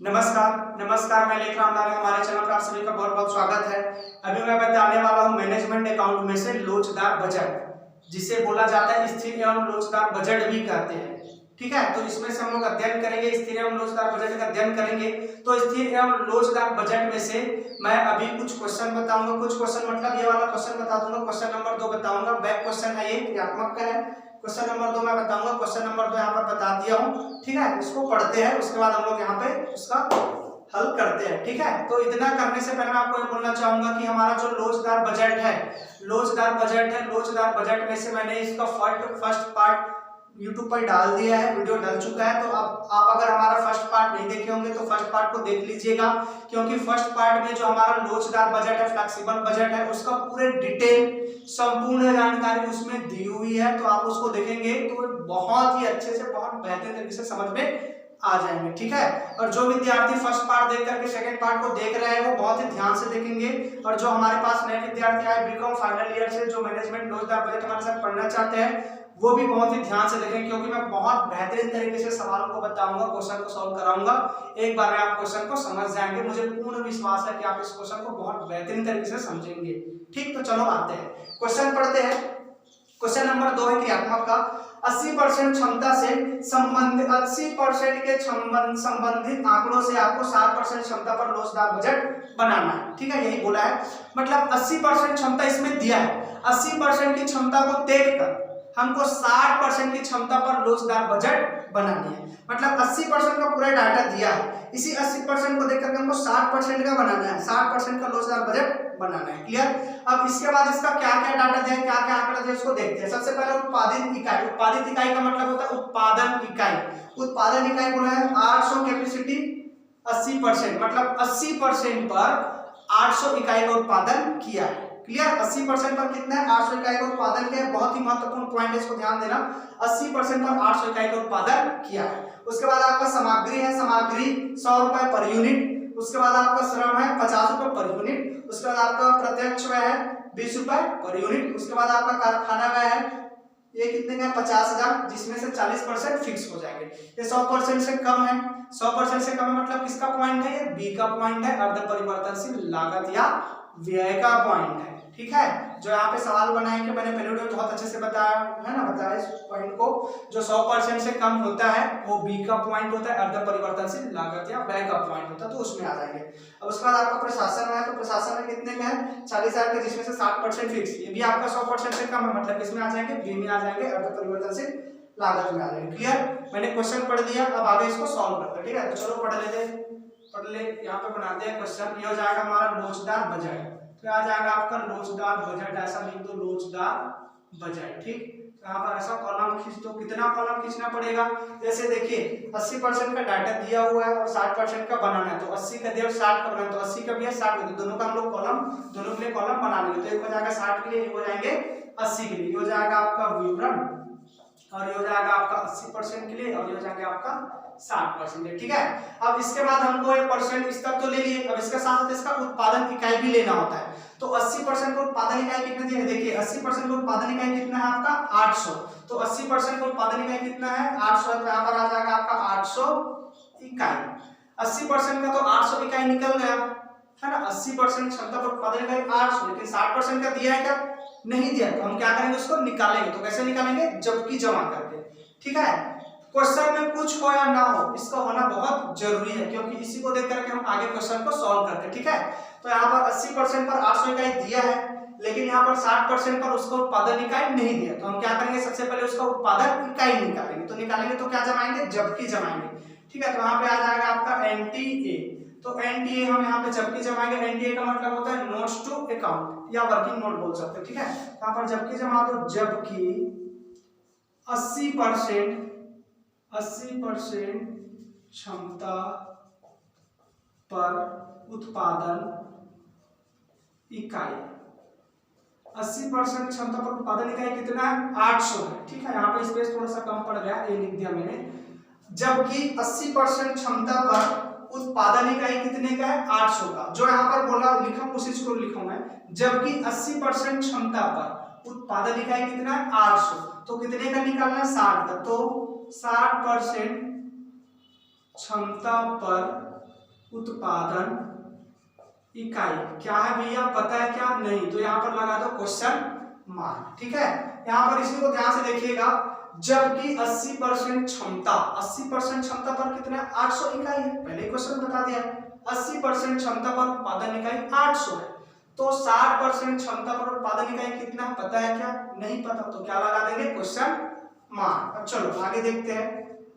नमस्कार, मैं लेख राम लाल, हमारे चैनल पर आप सभी का बहुत बहुत स्वागत है। अभी मैं बताने वाला हूं मैनेजमेंट अकाउंट में से लोचदार बजट, जिसे बोला जाता है स्थिर एवं लोचदार बजट भी कहते हैं। ठीक है, तो इसमें से हम लोग अध्ययन करेंगे, स्थिर एवं लोचदार बजट का अध्ययन करेंगे। तो स्थिर एवं लोचदार बजट में से मैं अभी कुछ क्वेश्चन बताऊंगा, कुछ क्वेश्चन मतलब ये वाला क्वेश्चन बता दूंगा, क्वेश्चन नंबर 2 बताऊंगा। बैक क्वेश्चन है, ये क्रियात्मक का है। क्वेश्चन नंबर 2 मैं बताऊंगा, क्वेश्चन नंबर 2 यहाँ पर बता दिया हूँ। ठीक है, इसको पढ़ते हैं, उसके बाद हम लोग यहाँ पे उसका हल करते हैं। ठीक है, तो इतना करने से पहले मैं आपको ये बोलना चाहूंगा कि हमारा जो लोचदार बजट है, लोचदार बजट में से मैंने इसका फर्स्ट पार्ट YouTube पर डाल दिया है, वीडियो डल चुका है। तो अब आप अगर हमारा फर्स्ट पार्ट नहीं देखे होंगे तो फर्स्ट पार्ट को देख लीजिएगा, क्योंकि फर्स्ट पार्ट में जो हमारा लोचदार बजट है, फ्लेक्सिबल बजट है, उसका पूरे डिटेल संपूर्ण जानकारी उसमें दी हुई है। तो आप उसको देखेंगे तो बहुत ही अच्छे से, बहुत बेहतरीन तरीके से समझ में आ जाएंगे। ठीक है, और जो विद्यार्थी फर्स्ट पार्ट देख करके सेकंड पार्ट को देख रहे हैं वो बहुत ही ध्यान से देखेंगे। और जो हमारे पास नए विद्यार्थी आए बीकॉम फाइनल ईयर से, जो मैनेजमेंट लोचदार बजट हमारे साथ पढ़ना चाहते हैं, वो भी बहुत ही ध्यान से देखें, क्योंकि मैं बहुत बेहतरीन तरीके से सवालों को बताऊंगा, क्वेश्चन को सॉल्व कराऊंगा। एक बार में आप क्वेश्चन को समझ जाएंगे, मुझे पूर्ण विश्वास है कि आप इस क्वेश्चन को बहुत बेहतरीन तरीके से समझेंगे। ठीक, तो चलो आते हैं, क्वेश्चन पढ़ते हैं। क्वेश्चन नंबर 2 है क्रियात्मक का। 80% क्षमता से संबंधित 80% के संबंधित आंकड़ों से आपको 60% क्षमता पर लोचदार बजट बनाना है। ठीक है, यही बोला है, मतलब 80% क्षमता इसमें दिया है। 80% की क्षमता को देखकर हमको 60% की क्षमता पर लोचदार बजट बनानी है। मतलब 80% का पूरा डाटा दिया है, इसी 80% को देखकर हमको 60% का बनाना है, 60% का लोचदार बजट बनाना है। क्लियर? अब इसके बाद इसका क्या क्या डाटा दिया है, क्या क्या आंकड़ा दिया है, उसको देखते हैं। सबसे पहले उत्पादित इकाई। उत्पादित इकाई का मतलब होता है उत्पादन इकाई। उत्पादन इकाई बोला है 800 कैपेसिटी 80%, मतलब 80% पर 800 इकाई का उत्पादन किया है। क्लियर? 80% पर कितना है? 800 इकाई का उत्पादन किया है। बहुत ही महत्वपूर्ण पॉइंट है, इसको ध्यान देना। 80% पर 800 इकाई का उत्पादन किया है। उसके बाद आपका सामग्री है, सामग्री 100 रुपए पर यूनिट। उसके बाद आपका श्रम है 50 रुपए पर यूनिट। उसके बाद आपका प्रत्यक्ष व्यय है 20 रुपए पर यूनिट। उसके बाद आपका कारखाना व्यय है, ये कितने का है? 50,000, जिसमें से 40% फिक्स हो जाएंगे। ये 100% से कम है, 100% से कम है, मतलब किसका पॉइंट है? ये बी का पॉइंट है, अर्ध परिवर्तनशील लागत या व्यय का पॉइंट है। ठीक है, जो यहाँ पे सवाल बनाए कि मैंने पहले वीडियो में बहुत अच्छे से बताया है ना, बताया इस पॉइंट को। जो 100% से कम होता है वो बी का पॉइंट होता है, अर्ध परिवर्तनशील लागत या व्यय का पॉइंट होता है, तो उसमें आ जाएंगे। अब उसके बाद आपका प्रशासन है, तो प्रशासन में कितने का है? 40,000 का, जिसमें से 60% फिक्स। ये भी आपका 100% से कम है, मतलब इसमें आ जाएंगे, बी में आ जाएंगे, अर्ध परिवर्तनशील लागत में आ जाएंगे। क्लियर? मैंने क्वेश्चन पढ़ दिया, अब आगे इसको सॉल्व करते हैं। ठीक है, तो चलो पढ़ लेते हैं, पढ़ ले। यहाँ पे बनाते हैं क्वेश्चन। ये हो जाएगा हमारा लोचदार बजट। तो आ जाएगा आपका लोचदार बजट, ऐसा लिख दो, लोचदार बजट। ठीक, यहाँ पर ऐसा कॉलम खींच दो। कितना कॉलम खींचना पड़ेगा? जैसे देखिए 80% का डाटा दिया हुआ है और 60% का बनाना है, तो 80 का दिया और 60 का बनाना है, तो 80 का भी है 60 का दिया, दोनों का हम लोग कॉलम, दोनों के लिए कॉलम बना लेंगे। तो एक हो जाएगा 60 के लिए, एक हो जाएंगे 80 के लिए। ये हो जाएगा आपका विवरण, और ये हो जाएगा आपका 80% के लिए, और ये हो जाएगा आपका 60%। ठीक है, अब इसके बाद हमको एक परसेंट इस तक तो ले लिए, अब इसके साथ इसका उत्पादन इकाई भी लेना होता है। तो 80% का उत्पादन इकाई कितना दिया है? देखिए 80% का उत्पादन इकाई कितना है आपका? 800। तो 80% का उत्पादन इकाई कितना है? 800। तो यहाँ पर आ जाएगा आपका 800 इकाई। 80% का तो 800 इकाई निकल गया है ना। 80% क्षमता पर उत्पादन इकाई 800, लेकिन 60% का दिया है क्या? नहीं दिया। तो हम क्या करेंगे? उसको निकालेंगे। तो कैसे निकालेंगे? जबकि जमा करके। ठीक है, क्वेश्चन में कुछ हो या ना हो, इसका होना बहुत जरूरी है, क्योंकि इसी को देख करके हम आगे क्वेश्चन को सॉल्व करते हैं। ठीक है, तो यहाँ पर 80% पर 800 इकाई दिया है, लेकिन यहाँ पर 60% पर उसका उत्पादन इकाई नहीं दिया। तो हम क्या करेंगे? सबसे पहले उसका उत्पादन इकाई निकालेंगे। तो निकालेंगे तो क्या जमाएंगे? जबकि जमाएंगे। ठीक है, तो यहाँ पे आ जाएगा आपका एनटीए। तो एनटीए हम यहाँ पे जबकि जमाएंगे। एनटीए का मतलब होता है नोट्स टू अकाउंट या वर्किंग नोट बोल सकते हैं। ठीक है, यहाँ पर जबकि जमा दो, जबकि 80% क्षमता पर उत्पादन इकाई, 80% क्षमता पर उत्पादन इकाई कितना है? 800 है। ठीक है, यहाँ पे स्पेस थोड़ा सा कम पड़ गया, ये लिख दिया मैंने। जबकि 80% क्षमता पर उत्पादन इकाई कितने का है? 800 का। जो यहाँ पर बोला लिखा उसी को लिखूं मैं, जबकि 80% क्षमता पर उत्पादन इकाई कितना है? 800। तो कितने का निकालना है? 60 का। तो 60% क्षमता पर उत्पादन इकाई क्या है भैया, पता है क्या? नहीं। तो यहाँ पर लगा दो क्वेश्चन मार्क। ठीक है, यहाँ पर इसी को ध्यान से देखिएगा। जबकि 80% क्षमता, 80% क्षमता पर कितना 800 इकाई है, पहले क्वेश्चन बता दिया है। 80% क्षमता पर उत्पादन इकाई 800 है। तो 60% क्षमता पर उत्पादन इकाई कितना पता है क्या? नहीं पता। तो क्या लगा देंगे? Question mark. अब चलो आगे देखते हैं,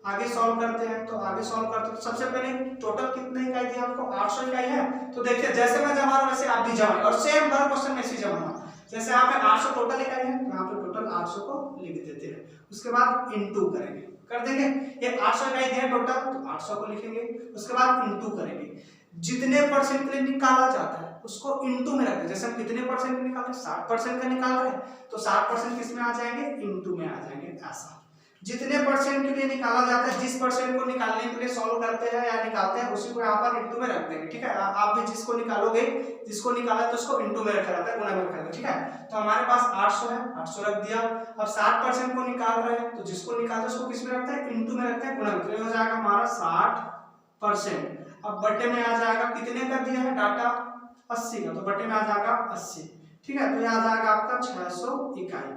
आगे सॉल्व करते हैं। तो आगे सॉल्व करते हैं, सबसे पहले टोटल कितने इकाई थी आपको? 800 इकाई है। तो देखिए जैसे मैं जमा रहा हूं वैसे आप भी जमाएं और सेम हर क्वेश्चन में ऐसे जमाना। जैसे यहाँ पे 800 टोटल इकाई है, यहाँ पे टोटल 800 को लिख देते हैं। उसके बाद इनटू करेंगे, कर देंगे। ये 800 इकाई दिया टोटल, तो 800 को लिखेंगे। उसके बाद इनटू करेंगे। जितने परसेंट के लिए निकाला जाता है उसको इनटू में रखते हैं। जैसे हम कितने परसेंट निकाल रहे हैं? 60% का निकाल रहे हैं, तो 60% किस में आ जाएंगे? इनटू में आ जाएंगे। ऐसा जितने परसेंट के लिए निकाला जाता है, जिस परसेंट को निकालने के लिए सॉल्व करते हैं या निकालते हैं उसी को यहाँ पर इनटू में रख देंगे। ठीक है, आप भी जिसको निकालोगे, जिसको निकाला तो उसको इनटू में रखा जाता है, गुणा में रखा जाता है। ठीक है, तो हमारे पास 800 है, 800 रख दिया। अब 60% को निकाल रहे हैं, तो जिसको निकालते हैं उसको किस में रखते हैं? इनटू में रखते हैं, गुणा में। तो हो जाएगा हमारा 60%। अब बटे में आ जाएगा, कितने का दिया है डाटा? 80 का, तो बटे में आ जाएगा 80। ठीक है, तो यहाँ आ जाएगा आपका 600 इकाई।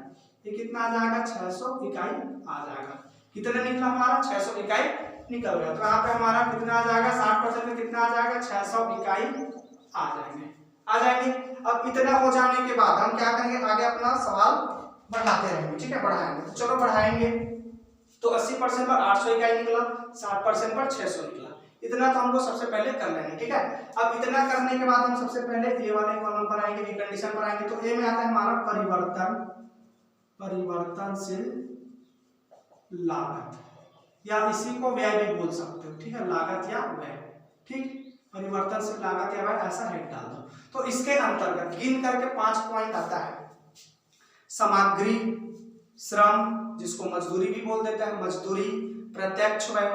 ये कितना आ जाएगा? 600 इकाई आ जाएगा। कितना निकला हमारा? 600 इकाई निकल गया। तो यहाँ पे हमारा कितना आ जाएगा? 60% में कितना आ जाएगा? 600 इकाई आ जाएंगे, आ जाएंगे। अब इतना हो जाने के बाद हम क्या करेंगे? आगे अपना सवाल बढ़ाते रहेंगे। ठीक है, बढ़ाएंगे। तो चलो बढ़ाएंगे। तो 80% पर 800 इकाई निकला, 60% पर 600 निकला। इतना तो हमको सबसे पहले कर लेंगे। ठीक है, अब इतना करने के बाद हम सबसे पहले ए वाले कॉलम पर आएंगे, ए कंडीशन पर आएंगे। तो ए में आता है हमारा परिवर्तनशील लागत, या इसी को व्यय भी बोल सकते हो। ठीक है, लागत या व्यय। ठीक, परिवर्तनशील लागत या व्यय, ऐसा हेड डाल दो। तो इसके अंतर्गत गिन करके 5 पॉइंट आता है। सामग्री, श्रम जिसको मजदूरी भी बोल देते हैं, मजदूरी, प्रत्यक्ष व्यय,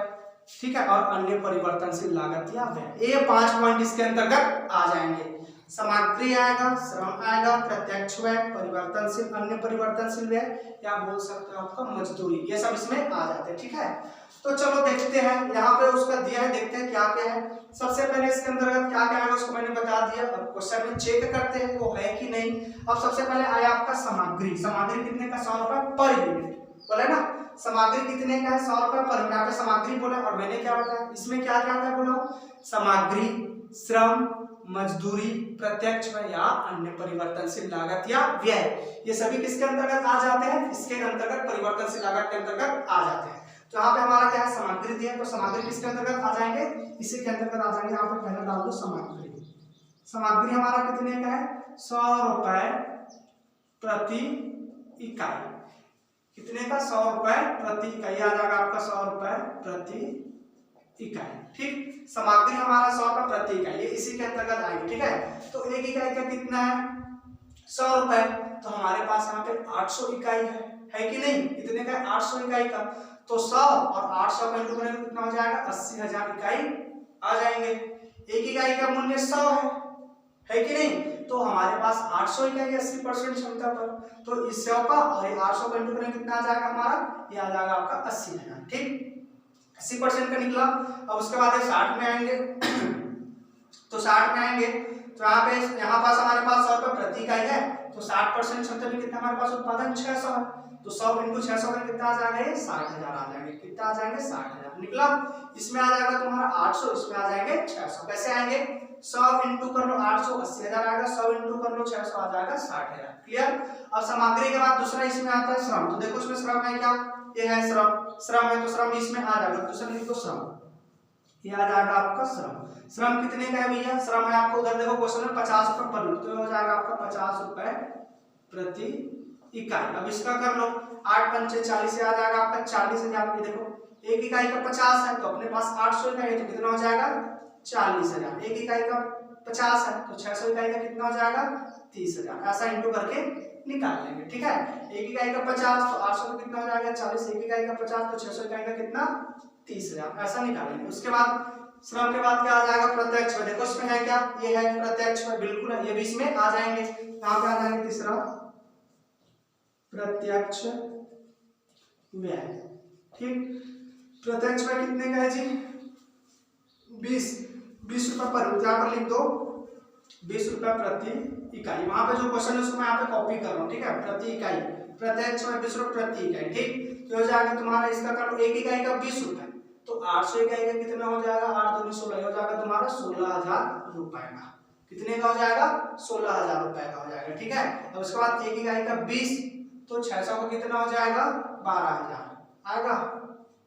ठीक है, और अन्य परिवर्तनशील लागत या व्यय। ये 5 पॉइंट इसके अंतर्गत आ जाएंगे। सामग्री आएगा, श्रम आएगा, प्रत्यक्ष व्यय, परिवर्तनशील, अन्य परिवर्तनशील व्यय, या बोल सकते हो आपका मजदूरी, ये सब इसमें आ जाते हैं। ठीक है, तो चलो देखते हैं, यहाँ पे उसका दिया है, देखते हैं क्या क्या है। सबसे पहले इसके अंतर्गत क्या क्या आएगा उसको मैंने बता दिया। अब क्वेश्चन में चेक करते हैं वो है कि नहीं। अब सबसे पहले आया आपका सामग्री। सामग्री कितने का? 100 रुपए पर यूनिट, बोले ना। सामग्री कितने का है? 100 रुपए पर। यहाँ पे सामग्री बोला और मैंने क्या बताया, इसमें क्या क्या है बोला? सामग्री, श्रम, मजदूरी, प्रत्यक्ष व्यय या अन्य परिवर्तनशील लागत या व्यय, ये सभी किसके अंतर्गत आ जाते हैं? इसके अंतर्गत, परिवर्तनशील लागत के अंतर्गत आ जाते हैं। तो यहाँ पे हमारा क्या है? सामग्री दिया है, तो सामग्री किसके अंतर्गत आ जाएंगे? इसी के अंतर्गत आ जाएंगे। यहाँ पे पहले डाल दो सामग्री। सामग्री हमारा कितने का है? 100 रुपए प्रति इकाई। कितने का? 100 रुपए प्रति इकाई आ जाएगा आपका, 100 रुपए प्रति इकाई। ठीक, सामग्री हमारा 100 रुपए प्रति इकाई, ये इसी के अंतर्गत आएगी। ठीक है, तो एक इकाई का कितना है? 100 रुपए। तो हमारे पास यहाँ पे 800 इकाई है कि नहीं? कितने का? 800 इकाई का। तो 100 और 800 का इंटू करेंगे कितना हो जाएगा? 80,000 इकाई आ जाएंगे। एक इकाई का मूल्य 100 है कि नहीं? तो हमारे पास 800 इकाई 80% क्षमता पर, तो इस 100 का और 800 का इंटू करेंगे कितना आ जाएगा हमारा? ये आ जाएगा आपका 80,000। ठीक, 80% का निकला। अब उसके बाद 60 में आएंगे तो 60 में आएंगे तो यहाँ पास हमारे पास 100 रुपए प्रति इकाई है, तो 60% क्षमता में कितना हमारे पास उत्पादन? 600 है। तो 100 इंटू 600 में कितना आ जाएगा? 60,000 आ जाएंगे। कितना आ जाएंगे? 60,000 निकला। इसमें आ जाएगा तुम्हारा 800, इसमें आ जाएंगे 600। कैसे आएंगे? 100 इंटू कर लो 800, 80,000 आएगा। 100 इंटू कर लो 600 आ जाएगा 60,000। क्लियर। अब सामग्री के बाद दूसरा इसमें आता है श्रम। तो देखो इसमें श्रम है क्या? ये है श्रम। श्रम है तो श्रम इसमें आ जाएगा। दूसरा लिख दो श्रम, ये आ जाएगा आपका श्रम। श्रम कितने का है भैया? श्रम है आपको उधर देखो क्वेश्चन में 50 रुपए पर यूनिट, तो हो जाएगा आपका 50 रुपए प्रति इकाई। अब इसका कर लो 8 पंचे 40 से आ जाएगा आपका 40,000। देखो एक इकाई का 50 है तो अपने पास 800 इकाई है तो कितना हो जाएगा? 40,000। एक इकाई का 50 है तो 600 इकाई का कितना हो जाएगा? 30,000। ऐसा इंटू करके निकाल लेंगे। ठीक है, एक इकाई का 50 तो 800 का कितना हो जाएगा? 40। एक इकाई का 50 तो 600 इकाई का कितना? 30,000। ऐसा निकालेंगे। उसके बाद श्रम के बाद क्या आ जाएगा? प्रत्यक्ष व्यय। देखो इसमें है क्या? ये है प्रत्यक्ष व्यय, बिल्कुल है, ये भी इसमें आ जाएंगे। यहाँ पे आ जाएंगे तीसरा प्रत्यक्ष व्यय। ठीक, प्रत्यक्ष व्यय कितने का है जी? 20। 20 रुपए पर, यहाँ पर लिख दो 20 रुपए प्रति इकाई। वहां पे जो क्वेश्चन है उसको मैं यहाँ पे कॉपी कर रहा हूँ, ठीक है। प्रति इकाई, प्रत्यक्ष में 20 रुपए प्रति इकाई, ठीक। तो हो जाएगा तुम्हारा इसका कर लो, एक इकाई का 20 रुपए, तो 800 इकाई का कितना हो जाएगा, 8 दूनी 16, हो जाएगा तुम्हारा 16,000 रुपए का। कितने का हो जाएगा, 16,000 रुपए का हो जाएगा, ठीक है। अब उसके बाद एक इकाई का 20, तो 600 का कितना हो जाएगा, 12,000 आएगा।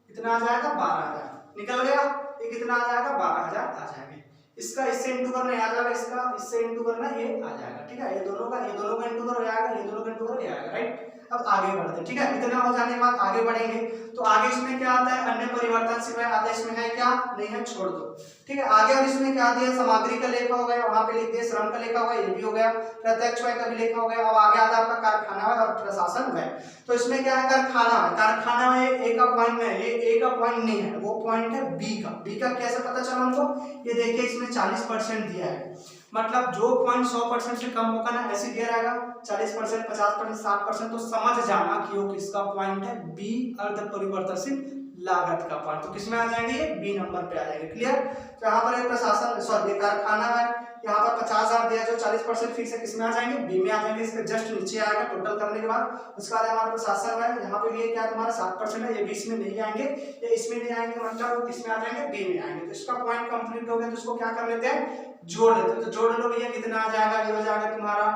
कितना आ जाएगा, 12,000 निकल गया। ये कितना आ जाएगा, 12,000 आ जाएंगे। इसका इससे इंटू करना आ जाएगा, इसका इससे इंटू करना ये आ जाएगा, ठीक है। ये दोनों का इंटू करो आएगा, ये दोनों का इंटू करो ये आएगा, राइट। अब आगे बढ़ते हैं, ठीक है। इतना हो जाने के बाद आगे बढ़ेंगे, तो आगे इसमें क्या आता है, अन्य परिवर्तनशील आता है, इसमें है क्या, नहीं है, छोड़ दो, ठीक है। आगे और इसमें क्या दिया, सामग्री का लेखा हो गया, वहां पे लिख दिया श्रम का लेखा हो गया, ये भी हो गया, प्रत्यक्ष व्यय का भी लेखा हो गया। अब आगे आता है आपका कारखाना व्यय और प्रशासन व्यय। तो इसमें क्या है, कारखाना व्यय, कारखाना व्यय ए का पॉइंट में, ये ए का पॉइंट नहीं है, वो पॉइंट है बी का। बी का कैसे पता चला हमको, ये देखिए इसमें 40% दिया है, मतलब जो पॉइंट 100% से कम होगा ना, ऐसे दिया रहेगा 40%, 50%, 60%, तो समझ जाना कि वो किसका पॉइंट है, बी, अर्ध परिवर्तनशील लागत का पॉइंट। तो किसमें आ जाएंगे, ये बी नंबर पे आ जाएंगे, क्लियर। तो यहाँ पर एक प्रशासन सॉरी कारखाना है, यहाँ पर 50,000 दिया, जो 40% फीस है, किसमें आ जाएंगे, बी में आ जाएंगे, इसके जस्ट नीचे आएगा टोटल करने के बाद। उसके बाद हमारा प्रशासन है, यहाँ पे भी ये क्या तुम्हारा 60% है, ये भी इसमें नहीं आएंगे, ये इसमें नहीं आएंगे, मतलब वो किसमें आ जाएंगे, बी में आएंगे। तो इसका पॉइंट कंप्लीट हो गया, तो इसको क्या कर लेते हैं, जोड़ लेते हैं। तो जोड़ लो भैया, कितना आ जाएगा, ये हो जाएगा तुम्हारा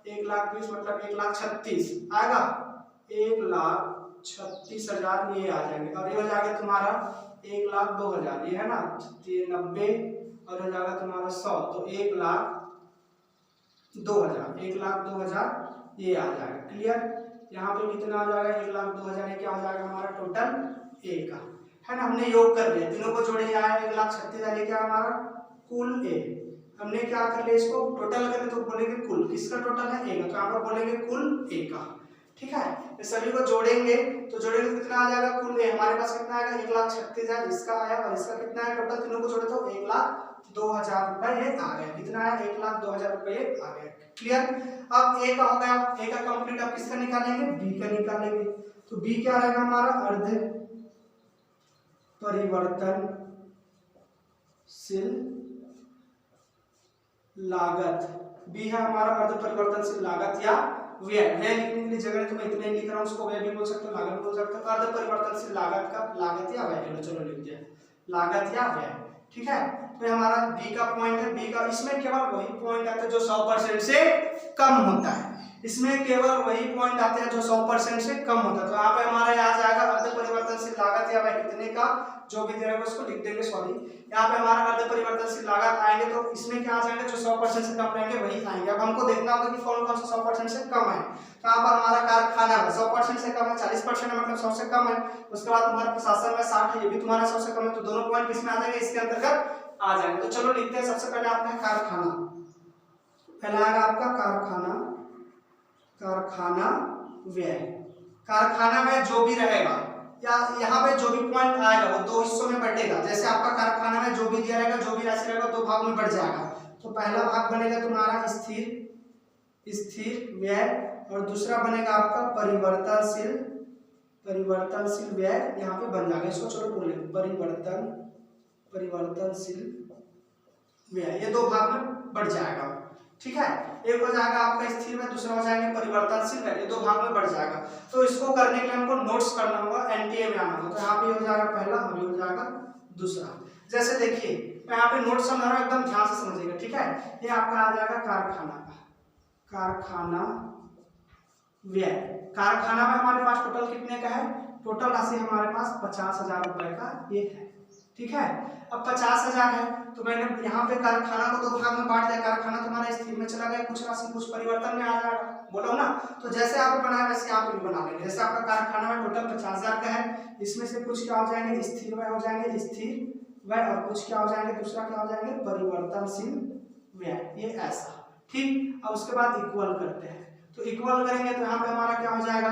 1,20,000 मतलब 1,36,000 आएगा, 1,36,000 ये आ जाएंगे। और ये हो जाएगा तुम्हारा 1,02,000, ये है ना 90, और हो जाएगा तुम्हारा 100, तो 1,02,000, 1,02,000 ये आ जाएगा, क्लियर। यहाँ पे कितना आ जाएगा, 1,02,000, ये क्या हो जाएगा हमारा टोटल ए का, है ना। हमने योग कर लिया, तीनों को जोड़े आया 1,36,000, ये क्या हमारा कुल ए। हमने क्या कर लिया, इसको टोटल कर ले तो बोलेंगे कुल, किसका टोटल है, ए का, तो यहाँ पर बोलेंगे कुल ए का, ठीक है। ये सभी को जोड़ेंगे, तो जोड़ेंगे तो कितना आ जाएगा, कुल ए हमारे पास कितना आएगा, 1,36,000 इसका आया, और इसका कितना है, टोटल तीनों को जोड़े तो 1,02,000 रुपए ये आ गया। कितना है, 1,02,000 रुपए ये आ गया, क्लियर। अब ए का हो गया, ए का कंप्लीट। अब किसका निकालेंगे, बी का निकालेंगे। तो बी क्या रहेगा हमारा, अर्ध परिवर्तनशील लागत, बी है हमारा अर्ध परिवर्तनशील लागत या व्यय। व्यय लिखने के लिए जगह तो मैं इतना ही लिख रहा हूँ, उसको व्यय भी बोल सकते हो, लागत भी बोल सकते हो। अर्ध परिवर्तनशील लागत का लागत या व्यय, चलो लिख दिया लागत या व्यय, ठीक है। तो हमारा बी का पॉइंट है, बी का, इसमें केवल वही पॉइंट आता है जो 100% से कम होता है, इसमें केवल वही पॉइंट आते हैं जो 100% से कम होता है। तो यहाँ पे हमारा आ जाएगा अर्ध परिवर्तनशील लागत या व्यय कितने का, जो भी दिया है उसको लिख देंगे, सॉरी। यहाँ पे हमारा अर्ध परिवर्तनशील लागत आएंगे, तो इसमें क्या आ जाएंगे, जो 100% से कम रहेंगे वही आएंगे। अब हमको देखना होगा कि कौन कौन से 100% से कम है। तो यहाँ पर हमारा कारखाना है 100% से कम है, 40% है मतलब 100 से कम है। उसके बाद तुम्हारा प्रशासन में 60 है, ये भी तुम्हारा 100 से कम है, तो दोनों पॉइंट किसमें आ जाएंगे, इसके अंतर्गत आ जाएंगे। तो चलो लिखते हैं, सबसे पहले आपका कारखाना, पहला आएगा आपका कारखाना, कारखाना व्यय। कारखाना में जो भी रहेगा या यहाँ पे जो भी पॉइंट आएगा वो दो हिस्सों में बटेगा। जैसे आपका कारखाना में जो भी दिया रहेगा, जो भी राशि रहेगा, दो भाग में बढ़ जाएगा। तो पहला भाग बनेगा तुम्हारा स्थिर व्यय, और दूसरा बनेगा आपका परिवर्तनशील व्यय, यहाँ पे बन जाएगा। इसको चलो बोले परिवर्तनशील व्यय, ये दो भाग में बढ़ जाएगा, ठीक है। एक हो जाएगा आपका स्थिर व्यय, दूसरा हो जाएंगे परिवर्तनशील व्यय, ये दो भाग में बढ़ जाएगा। तो इसको करने के लिए हमको नोट्स करना होगा, एनटीए में आना होगा। तो यहाँ पे हो जाएगा पहला, अभी हो जाएगा दूसरा। जैसे देखिए मैं यहाँ पे नोट्स समझा रहा हूँ, एकदम ध्यान से समझिएगा, ठीक है। ये आपका आ जाएगा कारखाना व्यय। कारखाना में हमारे पास टोटल कितने का है, टोटल राशि हमारे पास 50,000 रुपए का ये है, ठीक है। अब 50,000 है, तो मैंने यहाँ पे कारखाना को दो भाग में बांट दिया। कारखाना तुम्हारा स्थिर में चला गया, कुछ राशि कुछ परिवर्तन में आ जाएगा, बोलो ना। तो जैसे आप बनाया वैसे आप भी बना लेंगे। जैसे आपका कारखाना में टोटल 50,000 का है, इसमें से कुछ क्या हो जाएंगे, स्थिर व्यय हो जाएंगे, स्थिर व्यय, और कुछ क्या हो जाएंगे, दूसरा क्या हो जाएंगे, परिवर्तनशील व्यय, ये ऐसा, ठीक। अब उसके बाद इक्वल करते हैं। तो इक्वल करेंगे तो यहाँ पे हमारा क्या हो जाएगा,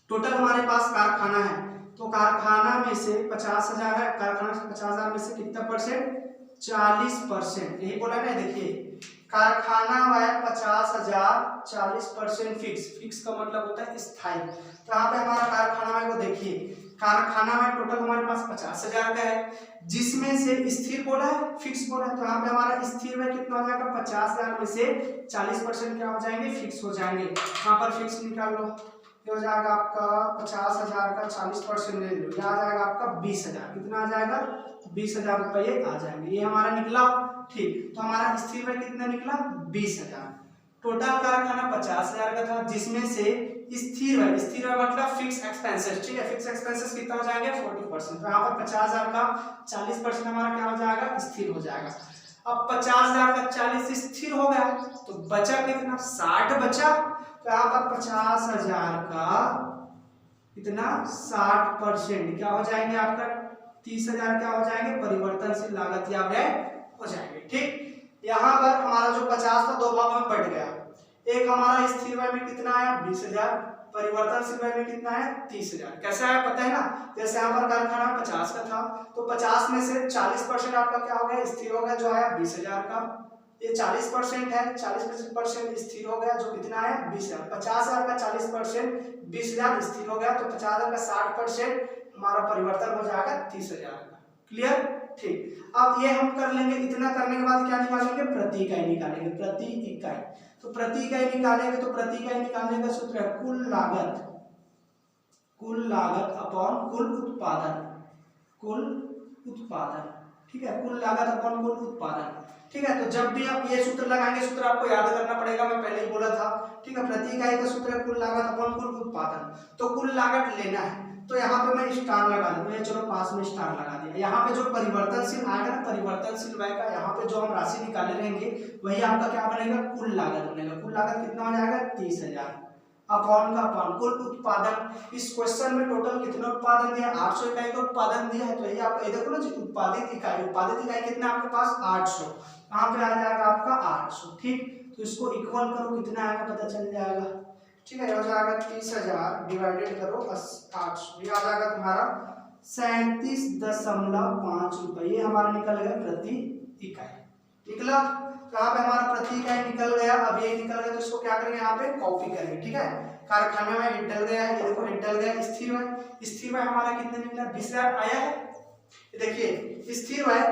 टोटल हमारे पास कारखाना है, तो कारखाना में से 50,000 है, कारखाना से 50,000 में से कितना परसेंट, 40%, यही बोला ना। देखिए कारखाना व्यय 50,000, 40% फिक्स का मतलब होता है स्थायी। तो यहाँ पे हमारा कारखाना व्यय को देखिए, कारखाना में टोटल हमारे पास 50,000 का है, जिसमें से स्थिर बोला है फिक्स बोला है, तो यहाँ पे हमारा स्थिर में कितना हो जाएगा 50,000 में से 40% क्या हो जाएंगे फिक्स हो जाएंगे। यहाँ पर फिक्स निकाल लो, ये हो जाएगा आपका 50,000 का 40% ले लो, ये आ जाएगा आपका 20,000। कितना आ जाएगा 20,000 रुपये आ जाएंगे, ये हमारा निकला। ठीक, तो हमारा स्थिर में कितना निकला 20,000। टोटल कारखाना 50,000 का था, जिसमें से स्थिर है मतलब फिक्स एक्सपेंसेस, ठीक है, फिक्स एक्सपेंसेस कितना हो जाएंगे 40%। तो यहाँ पर 50,000 का 40% हमारा क्या हो जाएगा स्थिर हो जाएगा। अब 50,000 का 40 स्थिर हो गया तो बचा कितना 60 बचा, तो यहाँ पर 50,000 का कितना 60% क्या हो जाएंगे आपका 30,000 क्या हो जाएंगे परिवर्तनशील लागत या व्यय हो जाएंगे। ठीक, यहाँ पर हमारा जो 50 था दो भागों में बढ़ गया, एक हमारा स्थिर व्यय में कितना आया 20,000, परिवर्तनशील व्यय में कितना है 30,000। कैसे आया पता है ना, जैसे यहाँ पर कारखाना 50 का था तो 50 में से 40% आपका क्या हो गया स्थिर हो गया जो आया 20,000 का, ये 40% है, 40% स्थिर हो गया जो कितना आया 20,000। 50,000 का 40% 20,000 स्थिर हो गया, तो 50,000 का 60% हमारा परिवर्तन हो जाएगा 30,000 का। क्लियर। ठीक, अब ये हम कर लेंगे, इतना करने के बाद क्या निकालेंगे प्रति इकाई निकालेंगे, प्रति इकाई। तो प्रति इकाई निकालेंगे तो प्रति इकाई निकालने का सूत्र है कुल लागत अपॉन कुल उत्पादन, ठीक है, कुल लागत अपॉन कुल उत्पादन। ठीक है, तो जब भी आप ये सूत्र लगाएंगे, सूत्र आपको याद करना पड़ेगा, मैं पहले ही बोला था। ठीक है, प्रति इकाई का सूत्र है कुल लागत अपॉन कुल उत्पादन। तो कुल लागत लेना है तो यहाँ पे मैं स्टार लगा दूंगा, चलो पास में स्टार लगा दिया। यहाँ पे जो परिवर्तनशील आएगा ना, परिवर्तनशील व्यय का यहाँ पे जो हम राशि निकाले रहेंगे वही आपका क्या बनेगा कुल लागत बनेगा। कुल लागत कितना हो जाएगा 30,000 अपॉन का अपॉन कुल उत्पादन। इस क्वेश्चन में टोटल कितना उत्पादन दिया 800 इकाई का उत्पादन दिया है, तो ये आपका देखो ना उत्पादित इकाई कितना आपके पास 800, यहाँ पे आ जाएगा आपका 800। ठीक, तो इसको इक्वल करो कितना आएगा पता चल जाएगा। ठीक है, हो जाएगा 30,000 डिवाइडेड करो 800, ये आ जाएगा तुम्हारा 37.5 रुपये हमारा निकल गया प्रति इकाई। निकला, तो यहाँ पे हमारा प्रति इकाई निकल गया। अब ये निकल गया तो इसको क्या करेंगे यहाँ पे कॉपी करेंगे। ठीक है, कारखाने में हिट डल गया है, ये देखो हिट डल गया। स्थिर व्यय हमारा कितने निकला 20,000 आया है, देखिए स्थिर व्यय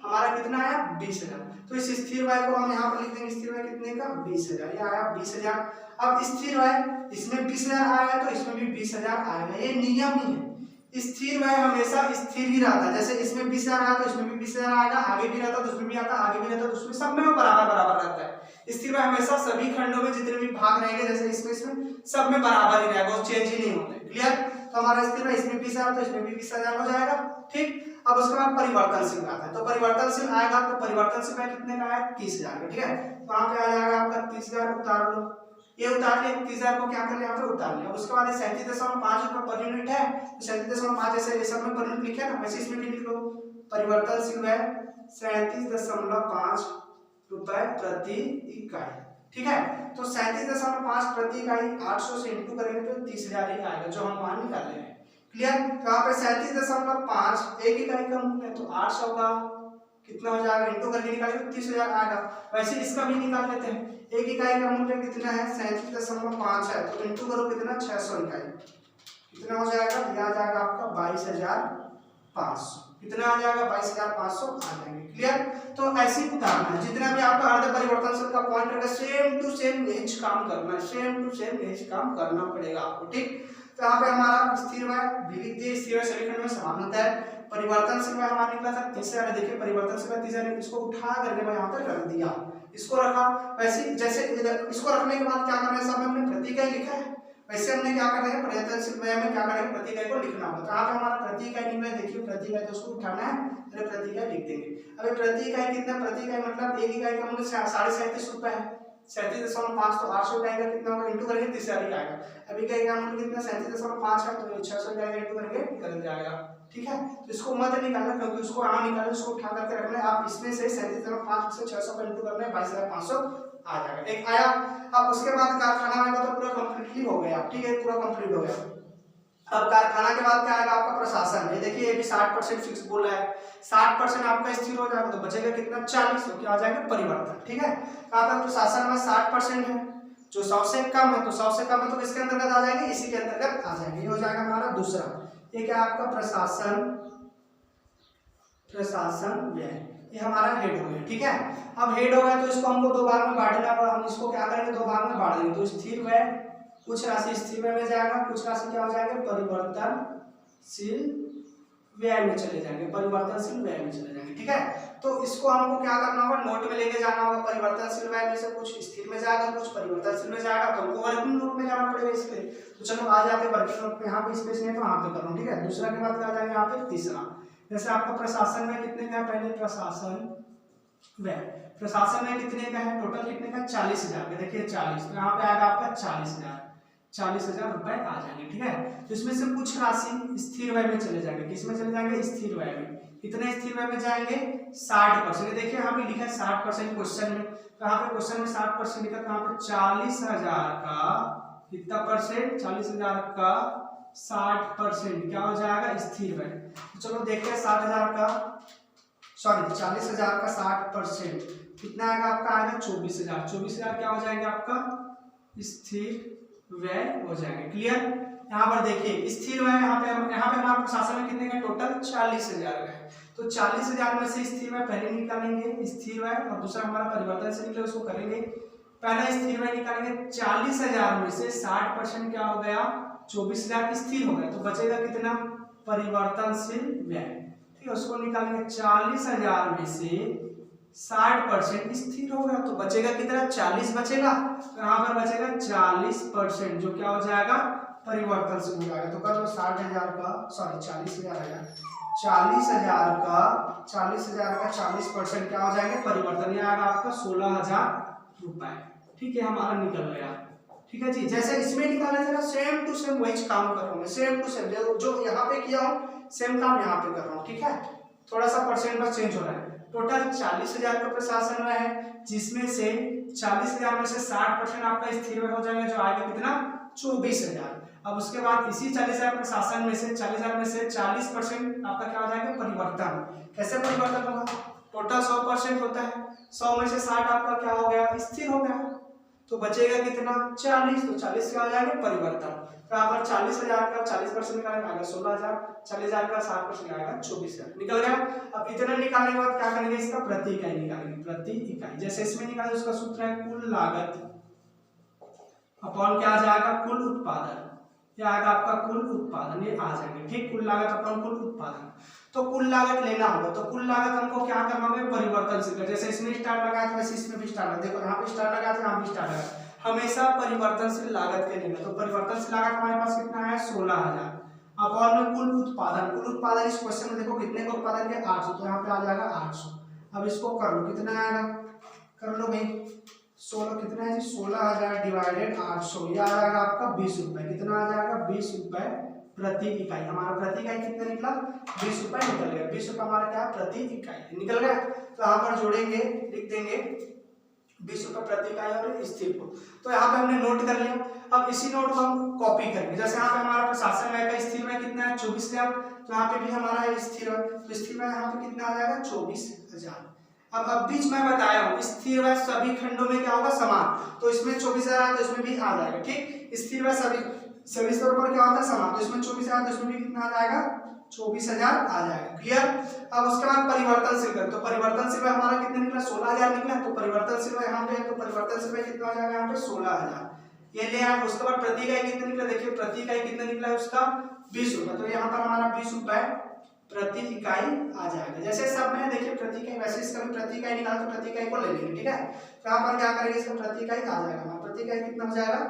हमारा कितना आया 20,000, तो इस स्थिर व्यय को हम यहाँ पर लिख देंगे स्थिर व्यय कितने का 20,000, ये आया 20,000। अब स्थिर व्यय इसमें 20,000 आएगा तो इसमें भी 20,000 आएगा, ये नियम ही है। स्थिर व्यय हमेशा स्थिर ही रहता है, जैसे इसमें 20,000 आया तो इसमें भी 20,000 आएगा, आगे भी रहता तो उसमें भी आता, आगे भी रहता तो उसमें सब में बराबर रहता है। स्थिर व्यय हमेशा सभी खंडों में जितने भी भाग रहेंगे जैसे इसमें सब में बराबर ही रहेगा, वो चेंज ही नहीं होते। क्लियर, तो हमारा स्थिर व्यय इसमें 20,000 तो इसमें भी 20,000 हो जाएगा। ठीक, अब उसके बाद परिवर्तनशील आता है, तो परिवर्तनशील आएगा तो परिवर्तनशील व्यय कितने का है 30,000 का। ठीक है, तो यहाँ पे आ जाएगा आपका 30,000 उतार लो, ये उतार लिया 30,000 को क्या कर लिया यहाँ पे उतार लिया। अब उसके बाद 37.5 रुपये पर यूनिट है, तो 37.5 जैसे ये सब में पर यूनिट लिखे ना वैसे इसमें भी लिख लो। परिवर्तनशील व्यय 37.5 रुपये प्रति इकाई। ठीक है, तो 37.5 प्रति इकाई 800 से इंटू करेंगे तो 30,000 ही आएगा जो हम मान निकाले हैं। क्लियर, तो यहाँ पे 37.5 एक इकाई का मूल्य है, तो 800 का कितना हो जाएगा इंटू करके निकालेंगे तो 30,000 आएगा। वैसे इसका भी निकाल लेते हैं, एक इकाई का मूल्य कितना है 37.5 है, तो इंटू करो कितना 600 इकाई, कितना हो जाएगा ये आ जाएगा आपका 22,500, कितना आ जाएगा 22,500 आ जाएंगे। क्लियर, तो ऐसी उदाहरण है जितना भी आपका अर्ध परिवर्तनशील का पॉइंट रहेगा सेम टू सेम यही काम करना है, सेम टू सेम यही काम करना पड़ेगा आपको। ठीक, तो यहाँ पे हमारा स्थिर व्यय भी लिख दिए, स्थिर व्यय सभी खंड में समान होता है। परिवर्तनशील व्यय हमारा निकला था 30,000, देखिए परिवर्तनशील व्यय 30,000, इसको उठा करके मैं यहाँ पे रख दिया, इसको रखा। वैसे जैसे इसको रखने के बाद क्या करना है, सब में हमने प्रति इकाई लिखा है, वैसे हमने क्या करना है परिवर्तनशील व्यय में क्या करेंगे प्रति इकाई को लिखना होगा। तो यहाँ पे हमारा प्रति इकाई निकला, देखिए प्रति इकाई तो उसको उठाना है, अरे प्रति इकाई लिख देंगे। अभी प्रति इकाई कितना, प्रति इकाई मतलब एक इकाई का मूल्य 37.5 रुपए है, 37.5 तो 800 इकाई का कितना होगा इंटू करेंगे 30,000 आएगा। अभी इकाई का मूल्य कितना 37.5 है, तो 600 इकाई का इंटू करेंगे निकल जाएगा। ठीक है, तो इसको मत निकालना क्योंकि उसको यहाँ निकालना, उसको उठा करके रखना है। आप इसमें से 37.5 से 600 का इंटू करना है 22,500 आ जाएगा, एक आया। अब उसके बाद कारखाना आएगा तो पूरा कंप्लीटली हो गया। ठीक है, पूरा कंप्लीट हो गया। अब कारखाना के बाद क्या आएगा आपका प्रशासन। ये देखिए ये भी 60% फिक्स बोल रहा है, 60% आपका स्थिर हो जाएगा तो बचेगा कितना 40, तो क्या आ जाएगा परिवर्तन। ठीक है, आपका प्रशासन में 60% है जो 100 से कम है, तो 100 से कम है तो किसके अंतर्गत आ जाएंगे, इसी के अंतर्गत आ जाएंगे। ये हो जाएगा हमारा दूसरा। ये क्या है आपका प्रशासन व्यय, ये हमारा हेड हो गया। ठीक है, अब हेड हो गया तो इसको हमको दो भाग में बांटना होगा। हम इसको क्या करेंगे, दो भाग में बांट देंगे। तो स्थिर व्यय, कुछ राशि स्थिर व्यय में जाएगा, कुछ राशि क्या हो जाएगा, परिवर्तनशील व्यय में चले जाएंगे, परिवर्तनशील व्यय में चले जाएंगे। ठीक है, तो इसको हमको क्या करना होगा, नोट में लेके जाना होगा। परिवर्तनशील व्यय में से कुछ स्थिर में जाएगा, कुछ परिवर्तनशील में जाएगा, तो हमको वर्किंग नोट में जाना पड़ेगा इसके लिए। तो चलो आ जाते हैं वर्किंग नोट में। यहाँ पे स्पेस नहीं है तो यहाँ पे कर रहा हूँ। ठीक है, दूसरा के बाद क्या आ जाएगा यहाँ पे तीसरा। जैसे आपका प्रशासन में कितने का है, पहले प्रशासन में कितने का है, टोटल कितने का, 40,000 का। देखिए 40, तो यहाँ पे आएगा आपका 40,000 रुपए आ जाएंगे। ठीक है, तो इसमें से कुछ राशि स्थिर व्यय में चले जाएंगे। किसमें चले जाएंगे, स्थिर व्यय में। कितने स्थिर व्यय में जाएंगे, 60%। देखिए यहाँ पे लिखा है 60% क्वेश्चन में, तो यहाँ पे क्वेश्चन में 60% लिखा, तो यहाँ पे 40,000 का कितना परसेंट, 40,000 का 60% क्या हो जाएगा, स्थिर व्यय। तो चलो देखते हैं 40,000 का 60% कितना आएगा आपका, आएगा 24,000। 24,000 क्या हो जाएंगे आपका, स्थिर व्यय हो जाएंगे। क्लियर, यहाँ पर देखिए स्थिर व्यय, यहाँ पे हमारे प्रशासन में कितने का, टोटल 40,000 का है। तो 40,000 में से स्थिर व्यय पहले निकालेंगे, स्थिर व्यय, और दूसरा हमारा परिवर्तन से निकले उसको करेंगे। पहला स्थिर व्यय निकालेंगे, 40,000 में से 60% क्या हो गया, 24,000 स्थिर हो गया, तो बचेगा कितना, परिवर्तनशील व्यय। ठीक है, उसको निकालेंगे, 40,000 में से 60% स्थिर हो गया, तो बचेगा कितना, 40 बचेगा। तो यहाँ पर बचेगा 40%, जो क्या हो जाएगा, परिवर्तनशील हो जाएगा। तो कर लो 40,000 का 40% क्या हो जाएंगे, परिवर्तन, ये आएगा आपका 16,000 रुपए। ठीक है, हमारा निकल गया। ठीक है जी, जैसे इसमें निकाला था ना, सेम टू सेम वही काम कर रहा हूँ मैं, सेम टू सेम जो यहाँ पे किया हूँ सेम काम यहाँ पे कर रहा हूँ। ठीक है, थोड़ा सा परसेंट बस चेंज हो रहा है। टोटल 40,000 का प्रशासन व्यय है, जिसमें से 40,000 में से 60% आपका स्थिर व्यय हो जाएगा, जो आएगा कितना, 24,000। अब उसके बाद इसी 40,000 प्रशासन में से 40,000 में से 40% आपका क्या हो जाएगा, परिवर्तन। कैसे परिवर्तन होगा, टोटल 100% होता है, 100 में से 60 आपका क्या हो गया, स्थिर हो गया, तो बचेगा कितना, 40। तो 40 क्या हो जाएगा, परिवर्तन। तो यहाँ पर 40,000 का 40% निकालेंगे, आएगा 16,000। 40,000 का 60% आएगा 24,000, निकल गया। अब इतना निकालने के बाद क्या करेंगे, इसका प्रति इकाई निकालेंगे, प्रति इकाई। जैसे इसमें निकाले, उसका सूत्र है कुल लागत अपॉन क्या आ जाएगा, कुल उत्पादन। क्या आएगा आपका, कुल उत्पादन, ये आ जाएंगे। ठीक, कुल लागत अपॉन कुल उत्पादन। तो कुल लागत लेना होगा, तो कुल लागत हमको क्या करना होगा, परिवर्तन से। जैसे इसमें स्टार लगाया था वैसे इसमें भी स्टार लगा, देखो यहाँ पे स्टार लगाया था, यहाँ भी स्टार लगा, हमेशा परिवर्तनशील लागत के लेना। तो परिवर्तनशील लागत हमारे पास कितना है, 16,000 अपॉन में कुल उत्पादन। कुल उत्पादन इस क्वेश्चन में देखो कितने का उत्पादन किया, 800, तो यहाँ पे आ जाएगा 800। अब इसको कर लो, कितना आएगा, कर लो भाई, 16 कितना है जी, 16,000 डिवाइडेड 800, ये आ जाएगा आपका 20 रुपए। कितना आ जाएगा, 20 रुपए प्रति इकाई। हमारा प्रति इकाई कितना निकला, 20 रुपए निकल गया। 20 रुपए हमारा क्या, प्रति इकाई निकल गया। तो यहाँ पर जोड़ेंगे, लिख देंगे 20 रुपए प्रति इकाई और स्थिर को। तो यहाँ पे हमने नोट कर लिया। अब इसी नोट को हम कॉपी करेंगे। जैसे यहाँ पे हमारा प्रशासन व्यय का स्थिर व्यय कितना है, 24,000, तो यहाँ पे भी हमारा है स्थिर व्यय। तो स्थिर व्यय यहाँ पे कितना आ जाएगा, 24,000। अब बीच में बताया हूँ स्थिर व्यय सभी खंडों में क्या होगा, समान। तो इसमें 24,000 तो इसमें भी आ जाएगा। ठीक, स्थिर व्यय सभी स्तरों पर क्या होता है, समान। तो इसमें 24,000 तो इसमें भी कितना आ जाएगा, 24,000 आ जाएगा। क्लियर। अब उसके बाद परिवर्तनशील कर, तो परिवर्तनशील व्यय हमारा कितना निकला, 16,000 निकला। तो परिवर्तनशील व्यय यहाँ पे, तो परिवर्तनशील व्यय कितना आ जाएगा यहाँ पे, 16,000, ये ले आए। उसके बाद प्रति इकाई कितना निकला, देखिए प्रति इकाई कितना निकला है उसका, 20 रुपए। तो यहाँ पर हमारा 20 रुपए प्रति इकाई आ जाएगा। जैसे सब में देखिए प्रति इकाई, वैसे इसका भी प्रति इकाई निकाल, तो प्रति इकाई को ले लेंगे। ठीक है, तो यहाँ पर क्या करेंगे, इसका प्रति इकाई आ जाएगा। प्रति इकाई कितना हो जाएगा,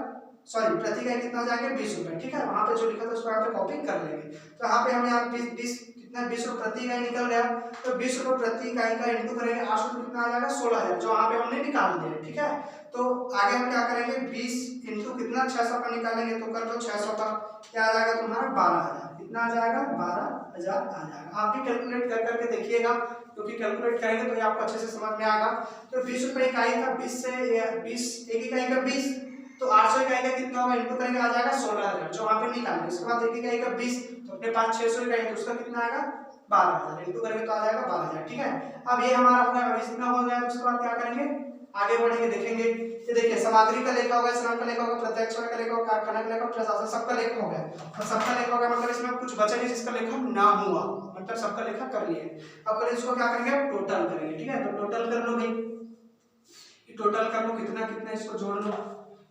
सॉरी प्रति इकाई कितना हो जाएगा, 20 रुपए। ठीक है, वहां पे जो लिखा था उसको यहाँ पे कॉपी कर लेंगे। तो यहाँ पे हमें 20 कितना, 20 रुपए प्रति इकाई निकल गया। तो 20 रुपए प्रति इकाई का इंटू करेंगे 800, तो कितना आ जाएगा, 16,000, जो वहां पे हमने निकाल दिया। ठीक है, तो आगे हम क्या करेंगे, 20 इंटू कितना, 600 का निकालेंगे। तो कर लो 600 का, क्या आ जाएगा तुम्हारा, 12,000। कितना आ जाएगा, 12,000 आ जाएगा। आप भी कैलकुलेट कर करके देखिएगा, क्योंकि कैलकुलेट करेंगे तो ये आपको अच्छे से समझ में आएगा। तो 20 रुपए इकाई का 20 से 20, एक इकाई का 20, तो 800 इकाई का कितना होगा, इंटू करेंगे, आ जाएगा 16,000, जो वहां पे निकालेंगे। उसके बाद एक इकाई का 20, तो अपने पास 600 इकाई, तो उसका कितना आएगा, 12,000, इंटू करेंगे तो आ जाएगा 12,000। ठीक है, अब ये हमारा हो गया। अब इतना हो गया, उसके बाद क्या करेंगे, आगे बढ़ेंगे देखेंगे। ये देखिए सामग्री का लेखा होगा, श्रम का लेखा होगा, प्रत्यक्ष का लेखा होगा, कारखाना का लेखा होगा, प्रशासन सबका लेखा हो गया। और सबका लेखा होगा मतलब इसमें कुछ बचा नहीं जिसका लेखा ना हुआ, मतलब सबका लेखा कर लिए। अब कल इसको क्या करेंगे, टोटल करेंगे। ठीक है, तो टोटल कर लो भाई, टोटल कर लो कितना कितना, इसको जोड़ लो।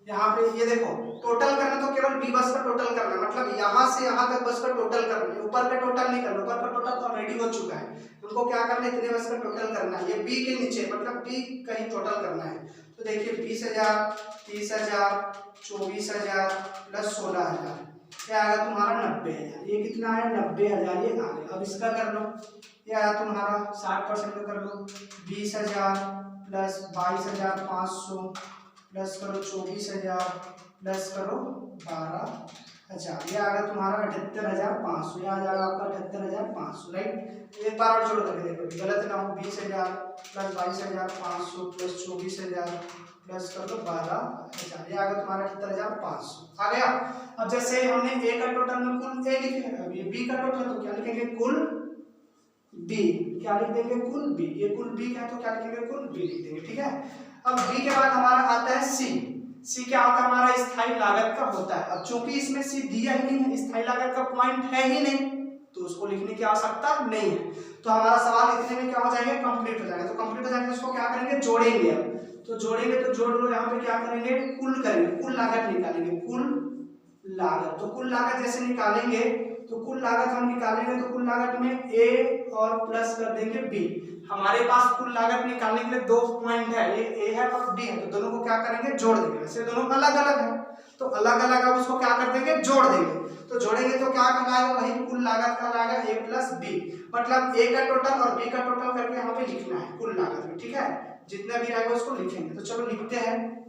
यहाँ पे ये देखो टोटल करना तो केवल बी बस का टोटल करना, मतलब यहाँ से यहाँ तक बस का टोटल करना है, ऊपर का टोटल नहीं करना, ऊपर का टोटल तो ऑलरेडी हो चुका है। उनको क्या करना है, इतने बस का टोटल करना है, ये बी के नीचे मतलब बी का ही टोटल करना है। तो देखिए 20,000, 30,000, 24,000 प्लस 16,000, क्या आएगा तुम्हारा 90,000। ये कितना है 90,000, ये आ गया। अब इसका कर लो, ये आया तुम्हारा 60% का कर लो, 20,000 प्लस 22,500 प्लस करो 24,000 प्लस करो 12,000, ये आ गया तुम्हारा 78,500। यहाँ आ जाएगा आपका 78,500, राइट। एक बार और जोड़ करके देखो गलत ना हो, 20,000 प्लस 22,500 प्लस 24,000 प्लस कर दो 12,000, ये आ गया तुम्हारा 78,500 आ गया। अब जैसे हमने ए का टोटल में कुल ए लिखे, अब ये बी का टोटल तो क्या लिखेंगे, कुल बी, क्या लिख देंगे, कुल बी। ये कुल बी का है तो क्या लिखेंगे, कुल बी लिख देंगे। ठीक है, अब बी के बाद हमारा आता है सी। सी क्या होता है, हमारा स्थायी लागत का होता है। अब चूंकि इसमें सी दिया ही नहीं है, स्थायी लागत का पॉइंट है ही नहीं, तो उसको लिखने की आवश्यकता नहीं है। तो हमारा सवाल इतने में क्या हो जाएगा, कंप्लीट हो जाएगा। तो कंप्लीट हो जाएगा तो इसको क्या करेंगे, जोड़ेंगे। अब तो जोड़ेंगे तो जोड़ लो, यहाँ पे क्या करेंगे, कुल करेंगे, कुल लागत निकालेंगे, कुल लागत। तो कुल लागत जैसे निकालेंगे तो कुल लागत हम निकालेंगे तो कुल लागत में ए और प्लस कर देंगे बी। हमारे पास कुल लागत निकालने के लिए दो पॉइंट है, ये ए है और बी है, तो दोनों को क्या करेंगे, जोड़ देंगे। वैसे दोनों अलग अलग है तो अलग अलग अब उसको क्या कर देंगे, जोड़ देंगे। तो जोड़ेंगे तो क्या कहलाएगा, वही कुल लागत कहलाएगा ए प्लस बी, मतलब ए का टोटल और बी का टोटल करके यहाँ पे लिखना है कुल लागत में। ठीक है, जितना भी रहेगा उसको लिखेंगे। तो चलो लिखते हैं,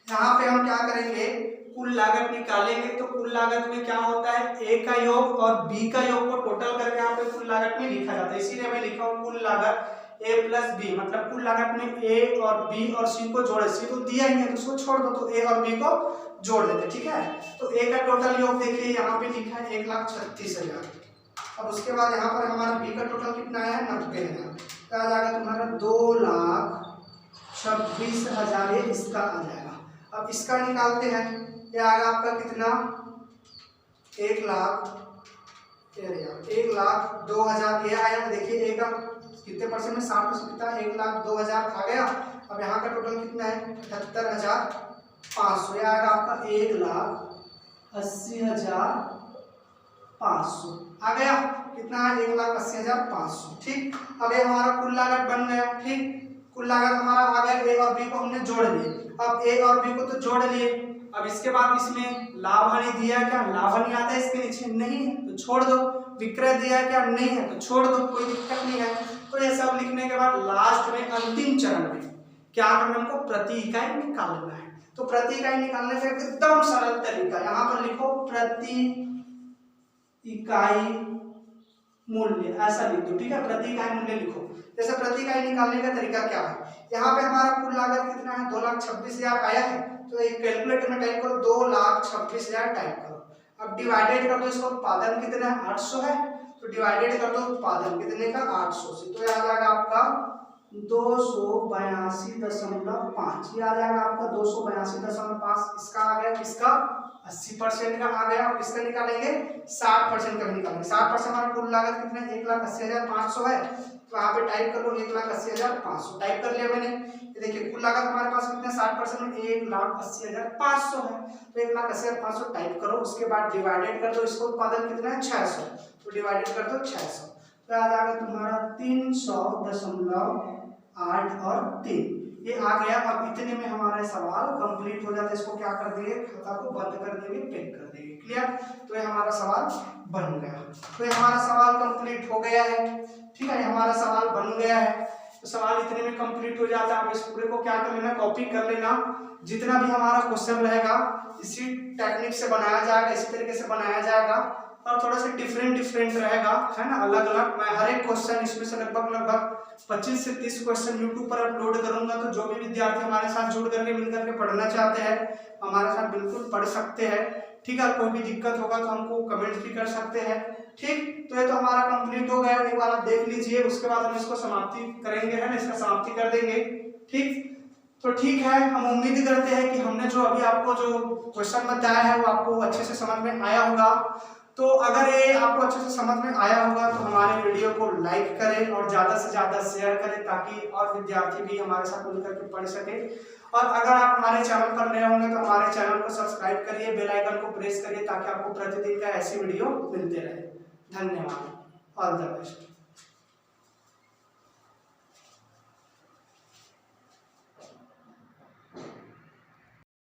यहाँ पे हम क्या करेंगे, कुल लागत निकालेंगे। तो कुल लागत में क्या होता है, ए का योग और बी का योग को टोटल करके यहाँ पे कुल लागत में लिखा जाता है। इसीलिए मैं लिखा हूँ कुल लागत ए प्लस बी, मतलब कुल लागत में ए और बी और सी को जोड़े। सी तो दिया ही है तो उसको छोड़ दो, तो ए और बी को जोड़ देते। ठीक है, तो ए का टोटल योग देखिए यहाँ पे लिखा है 1,36,000। अब उसके बाद यहाँ पर हमारा बी का टोटल कितना है, 90,000, क्या आ जाएगा तुम्हारा 2,26,000, ये इसका आ जाएगा। अब इसका निकालते हैं, ये आएगा आपका कितना, 1,02,000 ये आया। देखिए ए का कितने परसेंट में, 60% कितना, 1,02,000 आ गया। अब यहाँ का टोटल कितना है, 78,500, ये आएगा आपका 1,80,500 आ गया। कितना है, 1,80,500। ठीक, अब ये हमारा कुल लागत बन गया। ठीक, कुल लागत हमारा आ गया, ए और बी को हमने जोड़ लिए। अब ए और बी को तो जोड़ लिए, अब इसके बाद इसमें लाभ हानि दिया क्या, लाभ हानि आता है इसके नीचे, नहीं है तो छोड़ दो। विक्रय दिया क्या, नहीं है तो छोड़ दो, कोई दिक्कत नहीं है। तो ये सब लिखने के बाद लास्ट में अंतिम चरण में क्या करना, हमको प्रति इकाई निकालना है। तो प्रति इकाई निकालने का एकदम सरल तरीका, यहाँ पर लिखो प्रति इकाई मूल्य, ऐसा लिख दो। ठीक है, प्रति इकाई मूल्य लिखो। जैसे प्रति इकाई निकालने का तरीका क्या है, यहाँ पे हमारा कुल लागत कितना है, 2,26,000 आया है, तो एक कैलकुलेटर में टाइप करो 2,26,000 टाइप करो। अब डिवाइडेड कर दो, इसका उत्पादन कितना है, 800 है, तो डिवाइडेड कर दो उत्पादन कितने का, 800 से, तो यह आ जाएगा आपका 282.5, ये आ जाएगा आपका 282.5। इसका आ गया, इसका 80% का आ गया। और इसका निकालेंगे 60% का भी निकालेंगे। 60% हमारा कुल लागत कितना है, 1,80,500 है, तो यहाँ पे टाइप कर लो 1,80,500, टाइप कर लिया मैंने। ये देखिए कुल लागत हमारे पास कितना है, 60% में 1,80,500 है, तो 1,80,500 टाइप करो। उसके बाद डिवाइडेड कर दो, इसको उत्पादन कितना है 600, तो डिवाइडेड कर दो 600, तो आ जाएगा तुम्हारा 300.8 और 3, ये आ गया। अब इतने में हमारा सवाल कंप्लीट हो जाता है। इसको क्या कर देंगे, खाता को बंद कर देंगे, पेड कर देंगे। क्लियर, तो ये हमारा सवाल बन गया। तो ये हमारा सवाल कंप्लीट हो गया है। ठीक है, हमारा सवाल बन गया है। तो सवाल इतने में कंप्लीट हो जाता है। अब इस पूरे को क्या कर लेना, कॉपी कर लेना। जितना भी हमारा क्वेश्चन रहेगा इसी टेक्निक से बनाया जाएगा, इसी तरीके से बनाया जाएगा, और थोड़ा सा डिफरेंट रहेगा, है ना, अलग अलग। मैं हर एक क्वेश्चन इसमें से लगभग 25 से 30 क्वेश्चन यूट्यूब पर अपलोड करूंगा। तो जो भी विद्यार्थी हमारे साथ जुड़ करके मिल करके पढ़ना चाहते हैं, हमारे साथ बिल्कुल पढ़ सकते हैं। ठीक है, कोई भी दिक्कत होगा तो हमको कमेंट भी कर सकते हैं। ठीक, तो ये तो हमारा कंप्लीट हो गया, एक बार आप देख लीजिए। उसके बाद हम इसको समाप्ति करेंगे, है ना, इसका समाप्ति कर देंगे। ठीक, तो ठीक है, हम उम्मीद करते हैं कि हमने जो अभी आपको जो क्वेश्चन बताया है वो आपको अच्छे से समझ में आया होगा। तो अगर ये आपको अच्छे से समझ में आया होगा तो हमारे वीडियो को लाइक करें और ज़्यादा से ज़्यादा शेयर करें, ताकि और विद्यार्थी भी हमारे साथ मिलकर के पढ़ सके। और अगर आप हमारे चैनल पर नए होंगे तो हमारे चैनल को सब्सक्राइब करिए, बेल आइकन को प्रेस करिए, ताकि आपको प्रतिदिन का ऐसी वीडियो मिलते रहे। धन्यवाद। All the best.